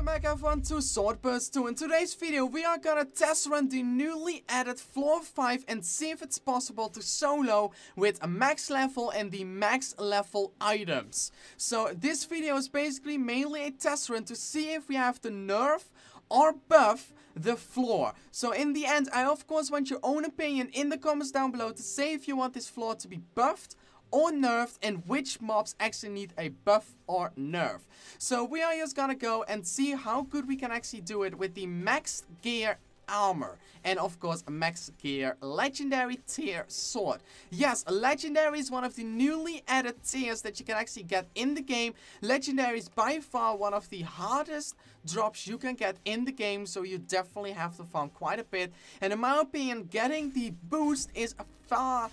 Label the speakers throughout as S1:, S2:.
S1: welcome back everyone to SwordBurst 2. In today's video we are gonna test run the newly added floor 5 and see if it's possible to solo with a max level and the max level items. So this video is basically mainly a test run to see if we have to nerf or buff the floor. So in the end I of course want your own opinion in the comments down below to say if you want this floor to be buffed or nerfed and which mobs actually need a buff or nerf. So we are just gonna go and see how good we can actually do it with the max gear armor and of course a max gear legendary tier sword. Yes, a legendary is one of the newly added tiers that you can actually get in the game. Legendary is by far one of the hardest drops you can get in the game, so you definitely have to farm quite a bit, and in my opinion getting the boost is a far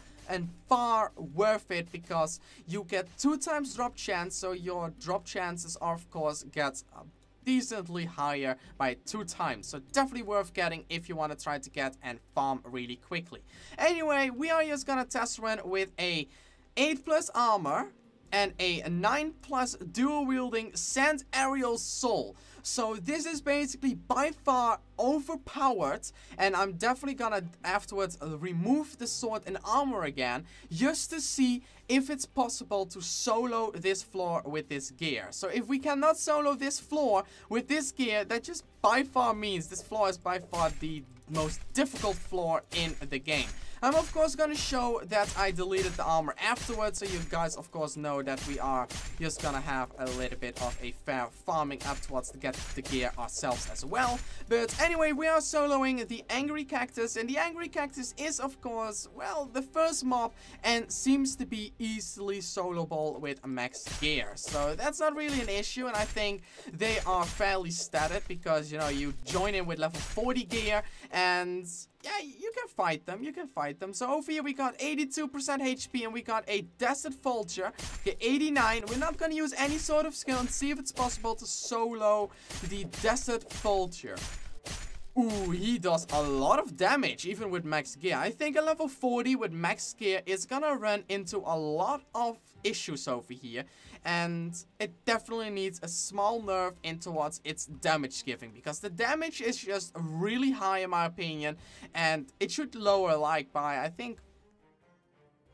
S1: worth it because you get 2 times drop chance, so your drop chances of course get decently higher by 2 times. So definitely worth getting if you want to try to get and farm really quickly. Anyway, we are just gonna test run with a 8+ armor and a 9+ dual wielding sand aerial soul. So this is basically by far overpowered, and I'm definitely gonna afterwards remove the sword and armor again just to see if it's possible to solo this floor with this gear. So if we cannot solo this floor with this gear, that just by far means this floor is by far the most difficult floor in the game. I'm of course gonna show that I deleted the armor afterwards, so you guys of course know that we are just gonna have a little bit of a fair farming up towards to get the gear ourselves as well. But anyway, we are soloing the Angry Cactus, and the Angry Cactus is of course, well, the first mob and seems to be easily soloable with a max gear. So that's not really an issue, and I think they are fairly static because, you know, you join in with level 40 gear and yeah, you can fight them, So over here we got 82% HP and we got a Desert Vulture. Okay, 89. We're not gonna use any sort of skill and see if it's possible to solo the Desert Vulture. Ooh, he does a lot of damage, even with max gear. I think a level 40 with max gear is gonna run into a lot of issues over here. And it definitely needs a small nerf in towards its damage giving, because the damage is just really high in my opinion. And it should lower like by, I think,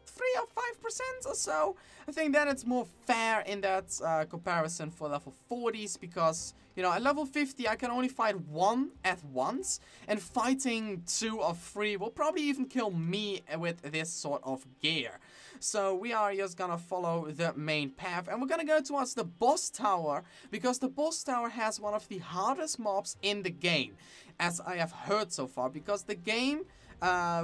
S1: 3 or 5% or so. I think that it's more fair in that comparison for level 40s, because, you know, at level 50 I can only fight 1 at once, and fighting 2 or 3 will probably even kill me with this sort of gear. So we are just gonna follow the main path, and we're gonna go towards the boss tower, because the boss tower has one of the hardest mobs in the game, as I have heard so far, because the game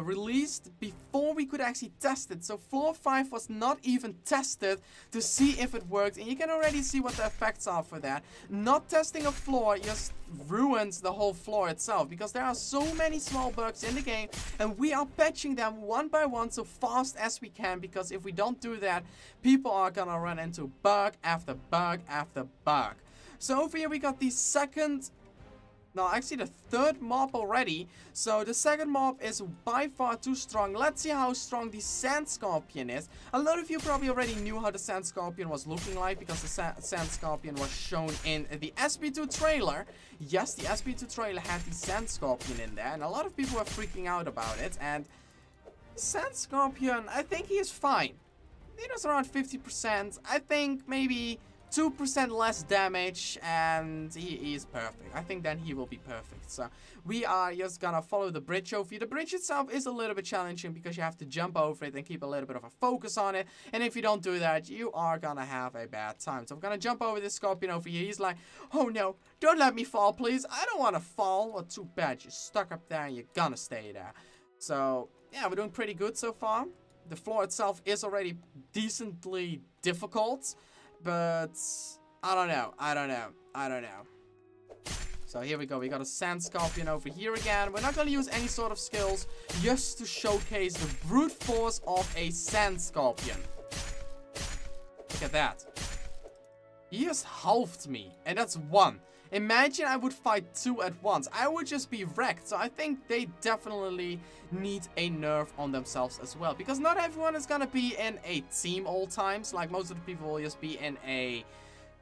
S1: released before we could actually test it. So floor 5 was not even tested to see if it worked, and you can already see what the effects are for that. Not testing a floor just ruins the whole floor itself, because there are so many small bugs in the game, and we are patching them one by one so fast as we can, because if we don't do that, people are gonna run into bug after bug after bug. So over here we got the actually the 3rd mob already. So the 2nd mob is by far too strong. Let's see how strong the Sand Scorpion is. A lot of you probably already knew how the Sand Scorpion was looking like, because the Sand Scorpion was shown in the SB2 trailer. Yes, the SB2 trailer had the Sand Scorpion in there, and a lot of people were freaking out about it. And Sand Scorpion, I think he is fine. He does around 50%. I think maybe 2% less damage, and he is perfect. I think then he will be perfect. So we are just gonna follow the bridge over here. The bridge itself is a little bit challenging because you have to jump over it and keep a little bit of a focus on it, and if you don't do that you are gonna have a bad time. So I'm gonna jump over this scorpion over here. He's like, oh no, don't let me fall please, I don't want to fall. Well, too bad, you're stuck up there and you're gonna stay there. So yeah, we're doing pretty good so far. The floor itself is already decently difficult, but I don't know. So here we go. We got a Sand Scorpion over here again. We're not going to use any sort of skills, just to showcase the brute force of a Sand Scorpion. Look at that. He just halved me, and that's 1. Imagine I would fight 2 at once. I would just be wrecked. So I think they definitely need a nerf on themselves as well, because not everyone is gonna be in a team all times. Like, most of the people will just be in a,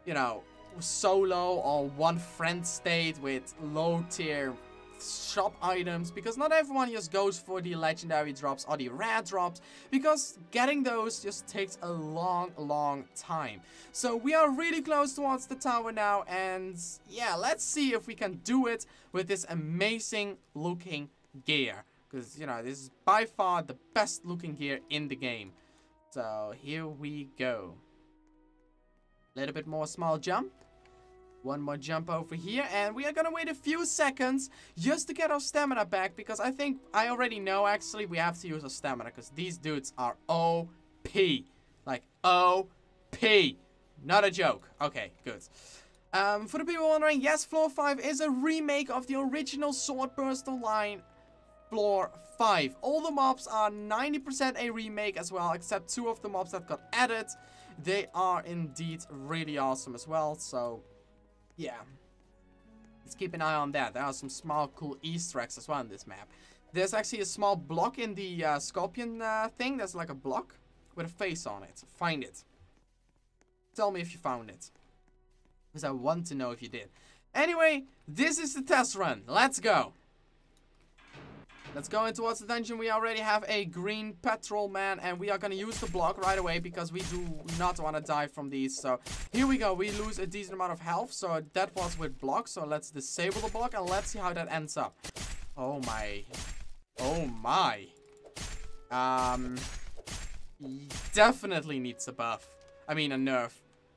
S1: you know, solo or one friend state with low tier shop items, because not everyone just goes for the legendary drops or the rare drops, because getting those just takes a long time. So we are really close towards the tower now, and yeah, let's see if we can do it with this amazing looking gear, because you know, this is by far the best looking gear in the game. So here we go. A little bit more small jump. One more jump over here, and we are gonna wait a few seconds just to get our stamina back, because I think I already know actually we have to use our stamina, because these dudes are OP. Like OP. Not a joke. Okay, good. For the people wondering, yes, Floor 5 is a remake of the original SwordBurst Online Floor 5. All the mobs are 90% a remake as well, except 2 of the mobs that got added. They are indeed really awesome as well, so yeah, let's keep an eye on that. There are some small cool Easter eggs as well in this map. There's actually a small block in the scorpion thing. There's like a block with a face on it. Find it. Tell me if you found it, because I want to know if you did. Anyway, this is the test run. Let's go. Let's go in towards the dungeon. We already have a green patrol man, and we are going to use the block right away, because we do not want to die from these. So here we go. We lose a decent amount of health, so that was with block. So let's disable the block, and let's see how that ends up. Oh my. Oh my. Definitely needs a buff. I mean a nerf.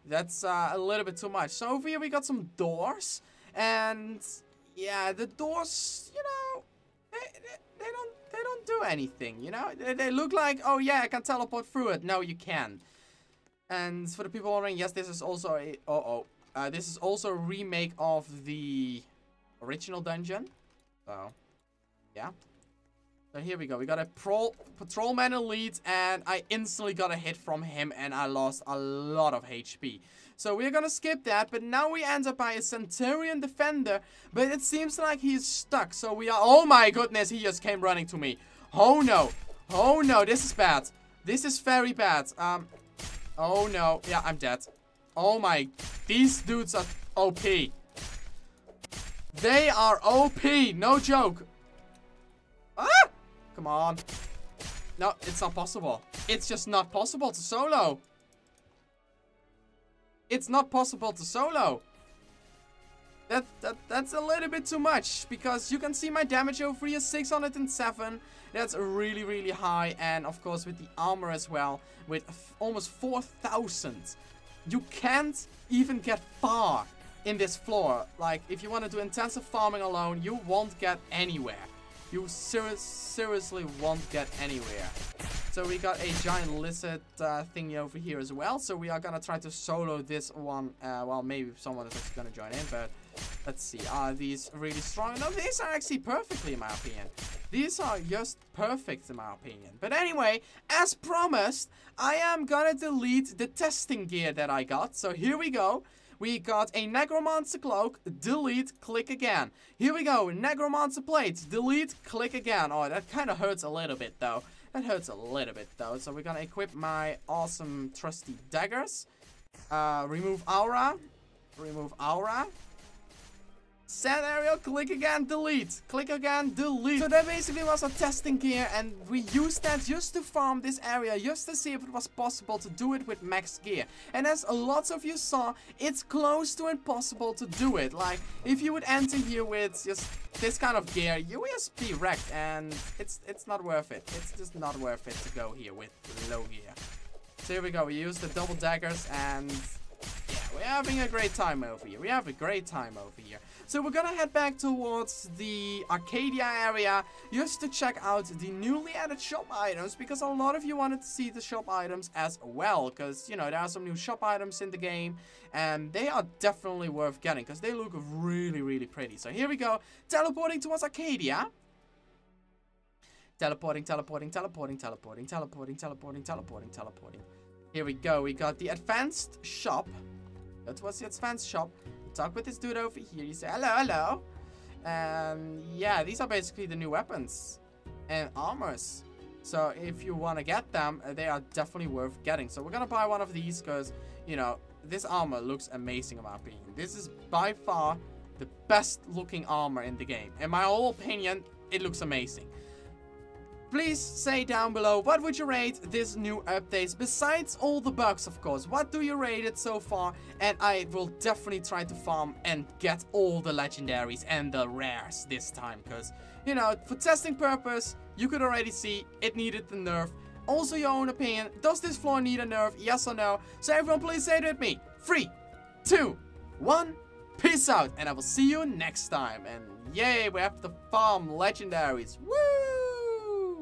S1: That's a little bit too much. So over here we got some doors, and yeah, the doors, you know, they don't do anything, you know? They look like, oh yeah, I can teleport through it. No, you can't. And for the people wondering, yes, this is also a this is also a remake of the original dungeon. So yeah. So here we go. We got a patrolman elite, and I instantly got a hit from him, and I lost a lot of HP. So we're gonna skip that, but now we end up by a Centurion defender, but it seems like he's stuck. So we are, oh my goodness, he just came running to me. Oh no. Oh no, this is bad. This is very bad. Oh no. Yeah, I'm dead. Oh my, these dudes are OP. They are OP, no joke. Ah! Come on. No, it's not possible. It's just not possible to solo. It's not possible to solo. That's a little bit too much, because you can see my damage over here, 607. That's really, really high. And of course with the armor as well, with almost 4,000. You can't even get far in this floor. Like, if you want to do intensive farming alone, you won't get anywhere. You seriously won't get anywhere. So we got a giant lizard thingy over here as well. So we are gonna try to solo this one. Well, maybe someone is actually gonna join in, but let's see. Are these really strong? No, these are actually perfectly in my opinion. These are just perfect in my opinion. But anyway, as promised, I am gonna delete the testing gear that I got. So here we go. We got a Necromancer Cloak, delete, click again. Here we go, Necromancer Plate, delete, click again. Oh, that kind of hurts a little bit though. That hurts a little bit though. So we're gonna equip my awesome trusty daggers. Remove aura. Remove aura. Set area, click again, delete. Click again, delete. So that basically was a testing gear, and we used that just to farm this area, just to see if it was possible to do it with max gear. And as lots of you saw, it's close to impossible to do it. Like, if you would enter here with just this kind of gear, you will just be wrecked, and it's not worth it. It's just not worth it to go here with low gear. So here we go, we use the double daggers, and yeah, we're having a great time over here. We have a great time over here. So we're gonna head back towards the Arcadia area just to check out the newly added shop items, because a lot of you wanted to see the shop items as well, because, you know, there are some new shop items in the game, and they are definitely worth getting, because they look really, really pretty. So here we go, teleporting towards Arcadia. Teleporting, teleporting, teleporting, teleporting, teleporting, teleporting, teleporting, teleporting. Here we go, we got the advanced shop. That was the advanced shop. Talk with this dude over here. You say hello, hello. Yeah, these are basically the new weapons and armors. So if you want to get them, they are definitely worth getting. So we're gonna buy one of these because, you know, this armor looks amazing in my opinion. This is by far the best looking armor in the game. In my whole opinion, it looks amazing. Please say down below, what would you rate this new update? Besides all the bugs, of course. What do you rate it so far? And I will definitely try to farm and get all the legendaries and the rares this time. Because, you know, for testing purpose, you could already see it needed the nerf. Also your own opinion. Does this floor need a nerf? Yes or no? So everyone please say it with me. 3, 2, 1. Peace out. And I will see you next time. And yay, we have to farm legendaries. Woo!